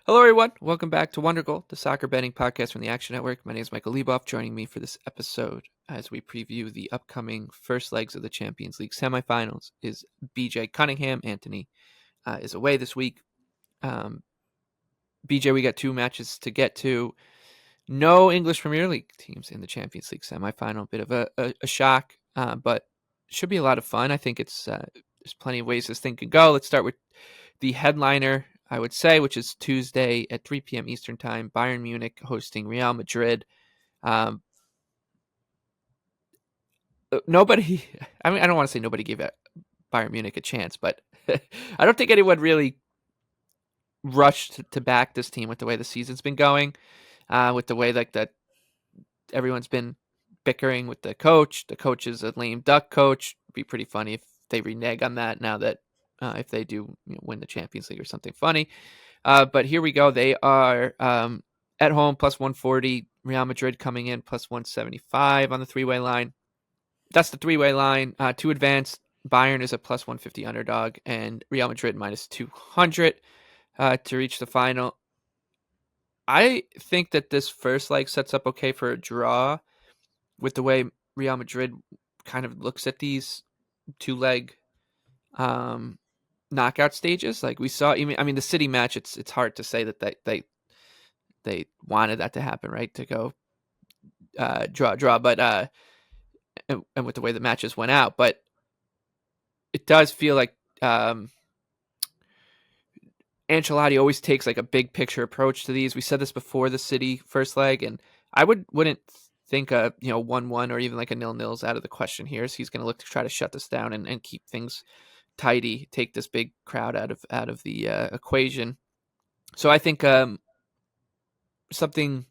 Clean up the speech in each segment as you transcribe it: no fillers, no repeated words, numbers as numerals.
Hello, everyone. Welcome back to Wondergoal, the soccer betting podcast from the Action Network. My name is Michael Leboff. Joining me for this episode as we preview the upcoming first legs of the Champions League semifinals is BJ Cunningham. Anthony is away this week. BJ, we got two matches to get to. No English Premier League teams in the Champions League semifinal. Bit of a shock, but should be a lot of fun. I think there's plenty of ways this thing could go. Let's start with the headliner, I would say, which is Tuesday at 3 p.m. Eastern Time. Bayern Munich hosting Real Madrid. Nobody, I mean, I don't want to say nobody gave Bayern Munich a chance, but I don't think anyone really rushed to back this team with the way the season's been going, with the way that everyone's been bickering with the coach. The coach is a lame duck coach. It'd be pretty funny if they renege on that now that if they do win the Champions League or something funny. But here we go. They are at home plus 140. Real Madrid coming in plus 175 on the three-way line. That's the three-way line. To advance, Bayern is a plus 150 underdog, and Real Madrid minus 200 to reach the final. I think that this first leg sets up okay for a draw with the way Real Madrid kind of looks at these two-leg knockout stages. Like we saw, the City match, it's hard to say that they wanted that to happen, right? To go draw, but and with the way the matches went out, but it does feel like Ancelotti always takes like a big picture approach to these. We said this before the City first leg, and I wouldn't think a 1-1 or even like a 0-0 is out of the question here. So he's going to look to try to shut this down and keep things tidy, take this big crowd out of the equation. So I think something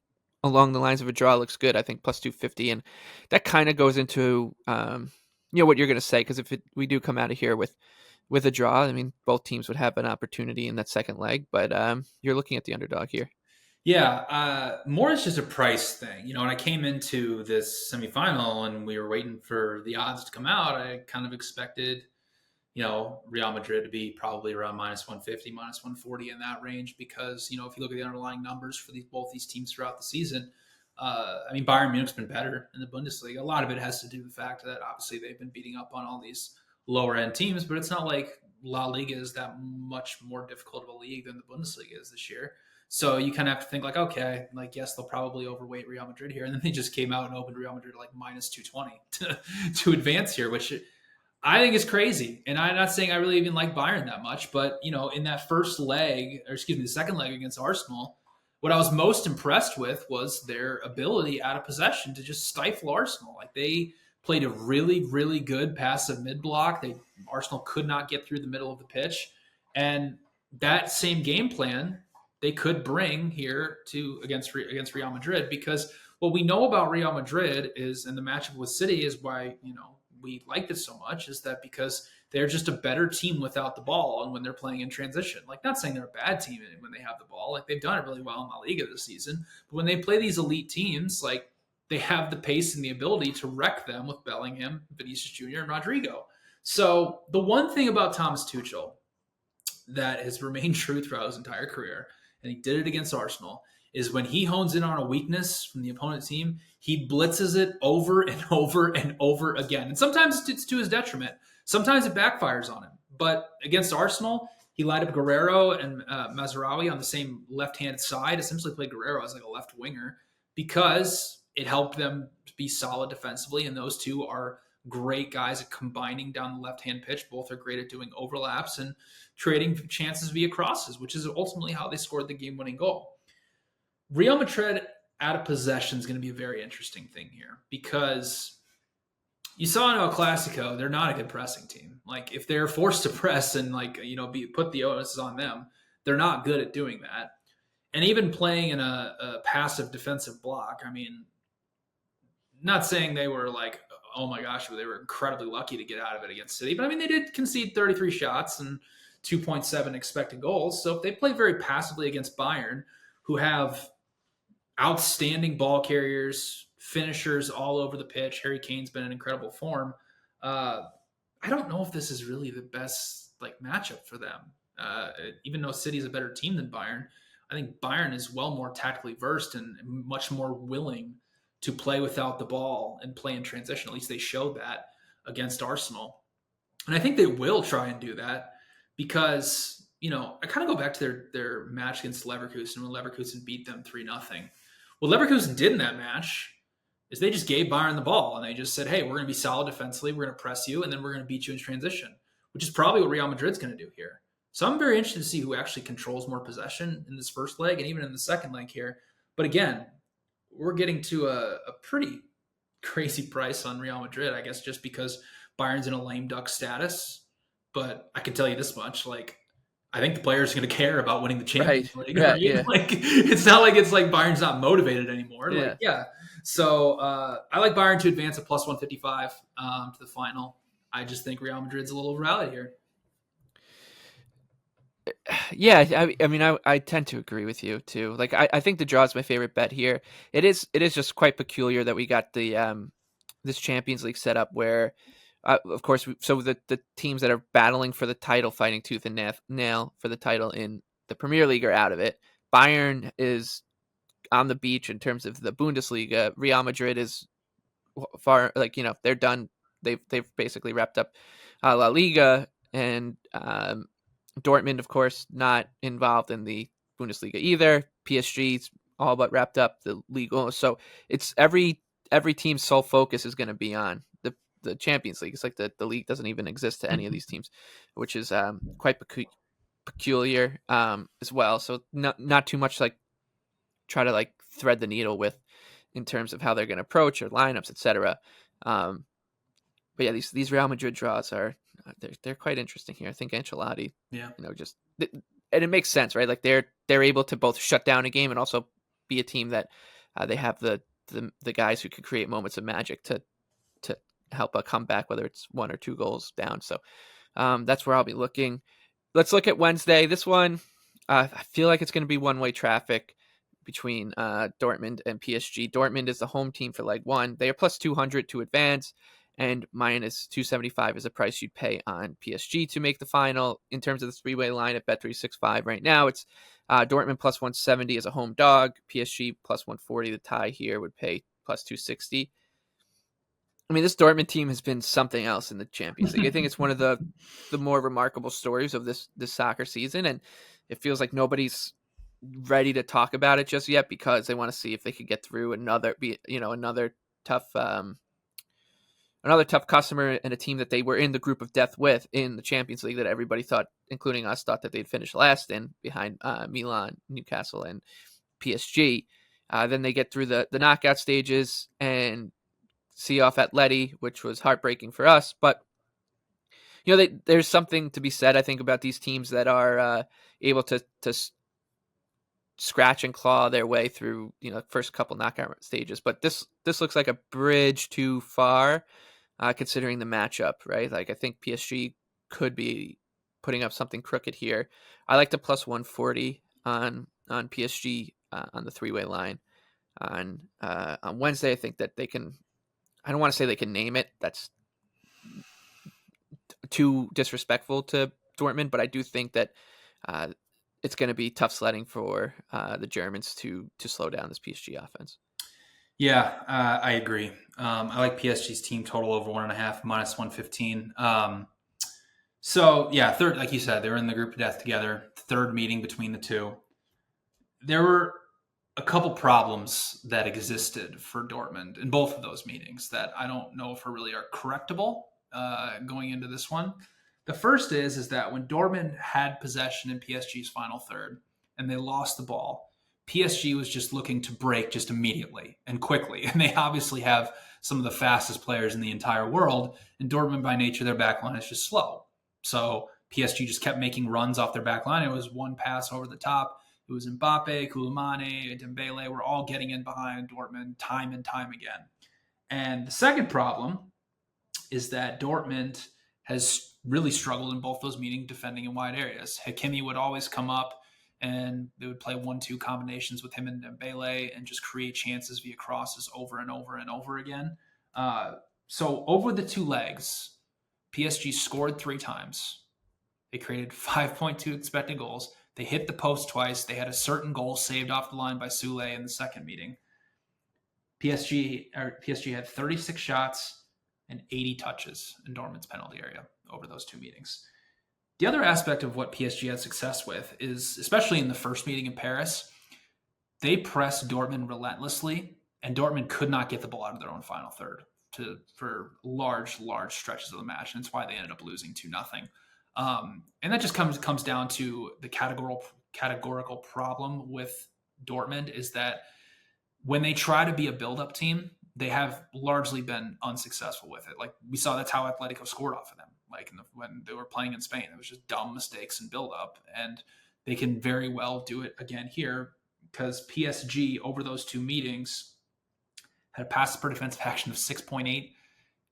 along the lines of a draw looks good. I think plus 250, and that kind of goes into what you're going to say, because if we do come out of here with a draw, I mean, both teams would have an opportunity in that second leg, but you're looking at the underdog here. Yeah, more is just a price thing. When I came into this semifinal and we were waiting for the odds to come out, I kind of expected, Real Madrid to be probably around minus 150, minus 140 in that range because, if you look at the underlying numbers for both these teams throughout the season, Bayern Munich's been better in the Bundesliga. A lot of it has to do with the fact that obviously they've been beating up on all these lower end teams, but it's not like La Liga is that much more difficult of a league than the Bundesliga is this year. So you kind of have to think like, okay, like, yes, they'll probably overweight Real Madrid here. And then they just came out and opened Real Madrid like minus 220 to advance here, which I think is crazy. And I'm not saying I really even like Bayern that much, but, in that first leg, or excuse me, the second leg against Arsenal, what I was most impressed with was their ability out of possession to just stifle Arsenal. Like they played a really, really good passive mid block. Arsenal could not get through the middle of the pitch. And that same game plan they could bring here to against Real Madrid, because what we know about Real Madrid is, and the matchup with City is why we liked it so much, is that because they're just a better team without the ball and when they're playing in transition. Like, not saying they're a bad team when they have the ball, like they've done it really well in La Liga this season, but when they play these elite teams, like they have the pace and the ability to wreck them with Bellingham, Vinicius Jr., and Rodrigo. So the one thing about Thomas Tuchel that has remained true throughout his entire career, and he did it against Arsenal, is when he hones in on a weakness from the opponent team, he blitzes it over and over and over again. And sometimes it's to his detriment. Sometimes it backfires on him. But against Arsenal, he lined up Guerrero and Mazraoui on the same left-hand side, essentially played Guerrero as like a left winger because it helped them be solid defensively. And those two are great guys at combining down the left-hand pitch. Both are great at doing overlaps and trading chances via crosses, which is ultimately how they scored the game-winning goal. Real Madrid out of possession is going to be a very interesting thing here because you saw in El Clasico, they're not a good pressing team. Like if they're forced to press and put the onus on them, they're not good at doing that. And even playing in a passive defensive block, not saying they were like, oh my gosh, they were incredibly lucky to get out of it against City, but they did concede 33 shots and 2.7 expected goals. So if they play very passively against Bayern, who have outstanding ball carriers, finishers all over the pitch. Harry Kane's been in incredible form. I don't know if this is really the best matchup for them. Even though City's a better team than Bayern, I think Bayern is well more tactically versed and much more willing to play without the ball and play in transition. At least they showed that against Arsenal. And I think they will try and do that because, I kind of go back to their match against Leverkusen when Leverkusen beat them 3-0. What Leverkusen did in that match is they just gave Bayern the ball and they just said, hey, we're going to be solid defensively. We're going to press you and then we're going to beat you in transition, which is probably what Real Madrid's going to do here. So I'm very interested to see who actually controls more possession in this first leg and even in the second leg here. But again, we're getting to a pretty crazy price on Real Madrid, I guess, just because Bayern's in a lame duck status. But I can tell you this much, I think the players are going to care about winning the Right. Champions League, Yeah. right? Yeah. It's not like Bayern's not motivated anymore. Yeah. So I like Bayern to advance at plus 155 to the final. I just think Real Madrid's a little rallied here. Yeah, I mean, I tend to agree with you too. I think the draw is my favorite bet here. It is just quite peculiar that we got the this Champions League set up where, of course, so the teams that are battling for the title, fighting tooth and nail for the title in the Premier League are out of it. Bayern is on the beach in terms of the Bundesliga. Real Madrid is far, they're done. They've basically wrapped up La Liga, and Dortmund, of course, not involved in the Bundesliga either. PSG's all but wrapped up the league. So it's every team's sole focus is going to be on the Champions League. It's like the league doesn't even exist to any of these teams, which is quite peculiar as well. So not too much try to thread the needle with in terms of how they're going to approach or lineups, etc. But yeah, these Real Madrid draws are they're quite interesting here. I think Ancelotti, and it makes sense, right? They're able to both shut down a game and also be a team that they have the guys who could create moments of magic to help a comeback, whether it's 1 or 2 goals down. So that's where I'll be looking. Let's look at Wednesday. This one, I feel like it's going to be one-way traffic between Dortmund and PSG. Dortmund is the home team for leg 1. They are plus 200 to advance, and minus 275 is a price you'd pay on PSG to make the final. In terms of the three-way line at Bet365 right now, it's Dortmund plus 170 as a home dog, PSG plus 140. The tie here would pay plus 260. I mean, this Dortmund team has been something else in the Champions League. I think it's one of the more remarkable stories of this soccer season, and it feels like nobody's ready to talk about it just yet because they want to see if they could get through another tough customer and a team that they were in the group of death with in the Champions League that everybody thought, including us, thought that they'd finish last in behind Milan, Newcastle, and PSG. Then they get through the knockout stages and see off Atleti, which was heartbreaking for us. But there's something to be said, I think, about these teams that are able to scratch and claw their way through first couple knockout stages. But this looks like a bridge too far, considering the matchup, right? I think PSG could be putting up something crooked here. I like the plus 140 on PSG on the three-way line on Wednesday. I think that they can. I don't want to say they can name it. That's too disrespectful to Dortmund, but I do think that it's going to be tough sledding for the Germans to slow down this PSG offense. Yeah, I agree. I like PSG's team total over 1.5 minus 115. So yeah, third, like you said, they were in the group of death together. Third meeting between the two. There were a couple problems that existed for Dortmund in both of those meetings that I don't know if really are correctable going into this one. The first is that when Dortmund had possession in PSG's final third and they lost the ball, PSG was just looking to break just immediately and quickly. And they obviously have some of the fastest players in the entire world. And Dortmund, by nature, their back line is just slow. So PSG just kept making runs off their back line. It was one pass over the top. It was Mbappe, Koulibaly, Dembele were all getting in behind Dortmund time and time again. And the second problem is that Dortmund has really struggled in both those meetings defending in wide areas. Hakimi would always come up and they would play 1-2 combinations with him and Dembele and just create chances via crosses over and over and over again. So over the 2 legs, PSG scored 3 times. They created 5.2 expected goals. They hit the post twice. They had a certain goal saved off the line by Sule in the second meeting. PSG had 36 shots and 80 touches in Dortmund's penalty area over those two meetings. The other aspect of what PSG had success with is, especially in the first meeting in Paris, they pressed Dortmund relentlessly, and Dortmund could not get the ball out of their own final third for large stretches of the match, and that's why they ended up losing 2-0. And that just comes down to the categorical problem with Dortmund is that when they try to be a build-up team, they have largely been unsuccessful with it. Like we saw, that's how Atletico scored off of them. Like when they were playing in Spain, it was just dumb mistakes in build-up, and they can very well do it again here because PSG over those two meetings had a pass per defensive action of 6.8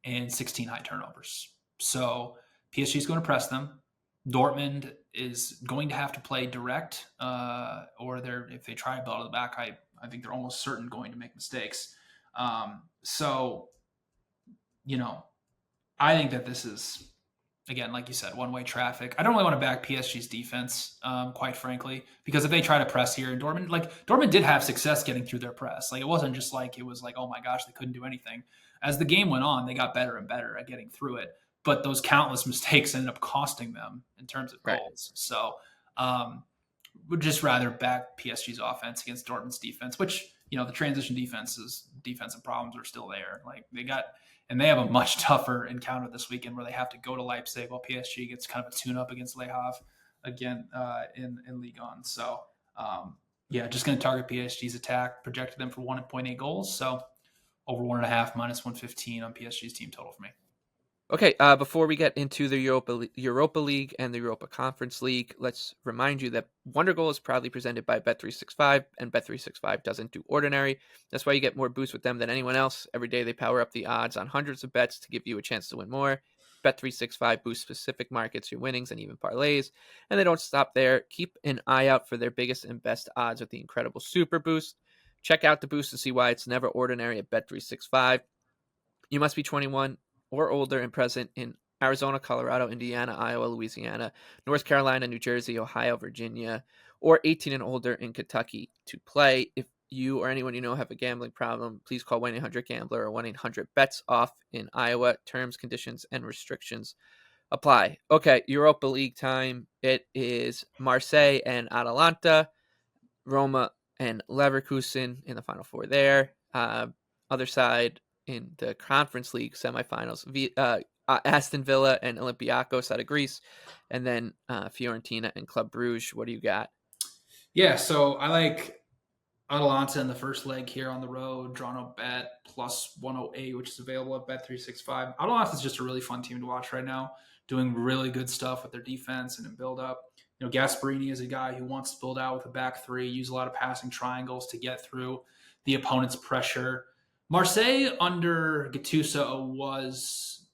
and 16 high turnovers. So PSG is going to press them. Dortmund is going to have to play direct, or if they try to build out of the back, I think they're almost certain going to make mistakes. So, I think that this is, again, like you said, one-way traffic. I don't really want to back PSG's defense, quite frankly, because if they try to press here, and Dortmund did have success getting through their press. Like it wasn't just like it was like, oh my gosh, they couldn't do anything. As the game went on, they got better and better at getting through it. But those countless mistakes ended up costing them in terms of goals. Right. So, would just rather back PSG's offense against Dortmund's defense, which, the transition defensive problems are still there. Like they have a much tougher encounter this weekend where they have to go to Leipzig while PSG gets kind of a tune-up against Le Havre again in Ligue 1. So, just going to target PSG's attack, projected them for 1.8 goals. So, over 1.5 minus 115 on PSG's team total for me. Okay, before we get into the Europa League and the Europa Conference League, let's remind you that Wondergoal is proudly presented by Bet365, and Bet365 doesn't do ordinary. That's why you get more boosts with them than anyone else. Every day they power up the odds on hundreds of bets to give you a chance to win more. Bet365 boosts specific markets, your winnings, and even parlays. And they don't stop there. Keep an eye out for their biggest and best odds with the incredible Super Boost. Check out the boost to see why it's never ordinary at Bet365. You must be 21 or older and present in Arizona, Colorado, Indiana, Iowa, Louisiana, North Carolina, New Jersey, Ohio, Virginia, or 18 and older in Kentucky to play. If you or anyone you know have a gambling problem, please call 1-800-GAMBLER or 1-800-BETS-OFF in Iowa. Terms, conditions, and restrictions apply. Okay, Europa League time. It is Marseille and Atalanta, Roma and Leverkusen in the Final Four there. Other side, in the Conference League semifinals, Aston Villa and Olympiacos out of Greece, and then Fiorentina and Club Brugge. What do you got? Yeah, so I like Atalanta in the first leg here on the road, drawn up bet plus 108, which is available at Bet365. Atalanta is just a really fun team to watch right now, doing really good stuff with their defense and in build-up. Gasperini is a guy who wants to build out with a back three, use a lot of passing triangles to get through the opponent's pressure. Marseille under Gattuso was,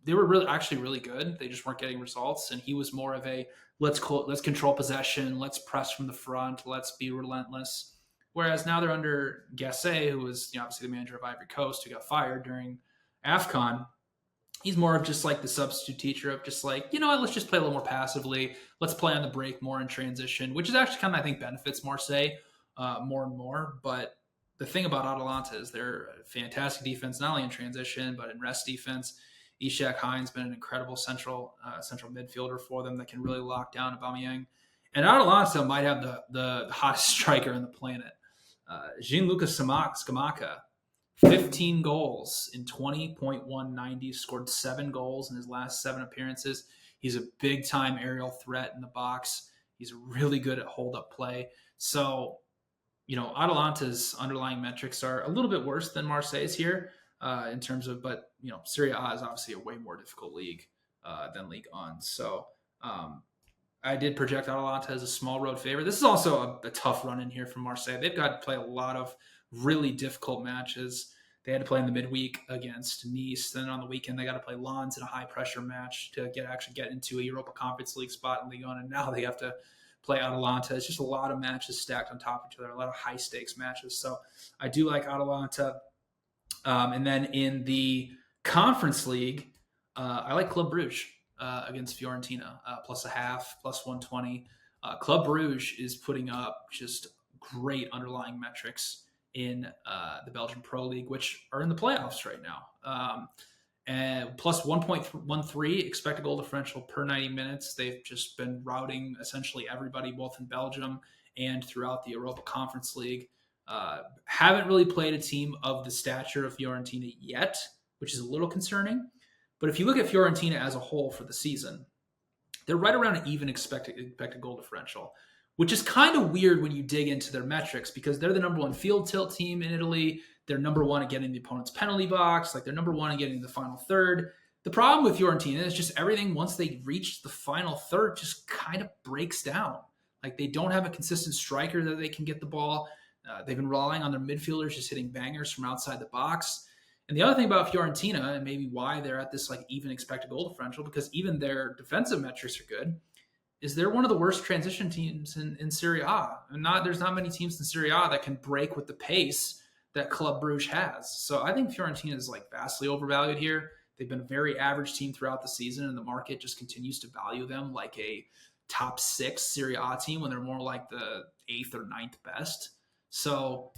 they were really good. They just weren't getting results. And he was more of a, let's control possession. Let's press from the front. Let's be relentless. Whereas now they're under Gasset, who was obviously the manager of Ivory Coast, who got fired during AFCON. He's more of just like the substitute teacher of just like, let's just play a little more passively. Let's play on the break more in transition, which is actually kind of, I think, benefits Marseille more and more. But the thing about Atalanta is they're a fantastic defense, not only in transition, but in rest defense. Ishak Hines been an incredible central midfielder for them that can really lock down Aubameyang. And Atalanta might have the hottest striker on the planet. Gianluca Scamacca, 15 goals in 20.190, scored 7 goals in his last 7 appearances. He's a big-time aerial threat in the box. He's really good at hold-up play. So, Atalanta's underlying metrics are a little bit worse than Marseille's here in terms of, but, Serie A is obviously a way more difficult league than Ligue 1. So I did project Atalanta as a small road favorite. This is also a tough run in here from Marseille. They've got to play a lot of really difficult matches. They had to play in the midweek against Nice. Then on the weekend, they got to play Lens in a high-pressure match to get into a Europa Conference League spot in Ligue 1. And now they have to play Atalanta. It's just a lot of matches stacked on top of each other, a lot of high-stakes matches. So I do like Atalanta. And then in the Conference League, I like Club Brugge against Fiorentina, plus a half, plus 120. Club Brugge is putting up just great underlying metrics in the Belgian Pro League, which are in the playoffs right now. And plus 1.13 expected goal differential per 90 minutes. They've just been routing essentially everybody, both in Belgium and throughout the Europa Conference League. Haven't really played a team of the stature of Fiorentina yet, which is a little concerning. But if you look at Fiorentina as a whole for the season, they're right around an even expected goal differential, which is kind of weird when you dig into their metrics because they're the number one field tilt team in Italy. They're number one at getting the opponent's penalty box. Like they're number one at getting the final third. The problem with Fiorentina is just everything once they reach the final third just kind of breaks down. Like they don't have a consistent striker that they can get the ball. They've been relying on their midfielders just hitting bangers from outside the box. And the other thing about Fiorentina, and maybe why they're at this like even expected goal differential, because even their defensive metrics are good, is they're one of the worst transition teams in Serie A. And there's not many teams in Serie A that can break with the pace that Club Brugge has. So I think Fiorentina is like vastly overvalued here. They've been a very average team throughout the season, and the market just continues to value them like a top 6 Serie A team when they're more like the 8th or 9th best. So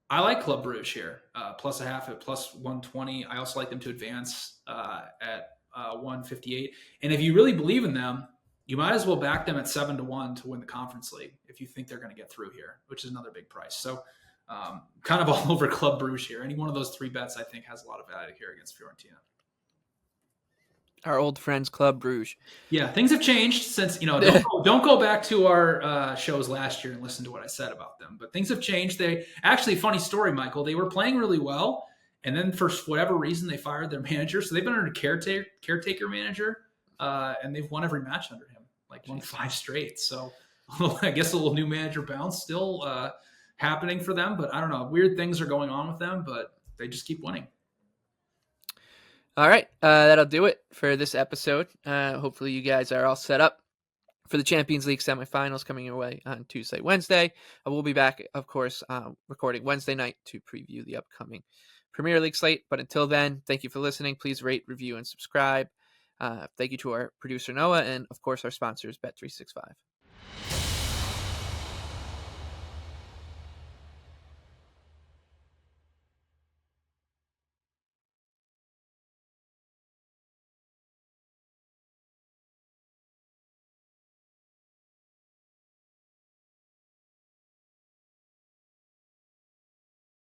I like Club Brugge here, plus a half at plus 120. I also like them to advance at 158. And if you really believe in them, you might as well back them at 7-1 to win the Conference League if you think they're going to get through here, which is another big price. So kind of all over Club Brugge here. Any one of those 3 bets I think has a lot of value here against Fiorentina. Our old friends, Club Brugge. Yeah, things have changed since, don't go back to our shows last year and listen to what I said about them. But things have changed. They actually, funny story, Michael, they were playing really well. And then for whatever reason, they fired their manager. So they've been under a caretaker manager. And they've won every match under him, like won 5 straight. So I guess a little new manager bounce still happening for them. But I don't know. Weird things are going on with them, but they just keep winning. All right, that'll do it for this episode. Hopefully you guys are all set up for the Champions League semifinals coming your way on Tuesday, Wednesday. I will be back, of course, recording Wednesday night to preview the upcoming Premier League slate. But until then, thank you for listening. Please rate, review, and subscribe. Thank you to our producer, Noah, and, of course, our sponsors, Bet365.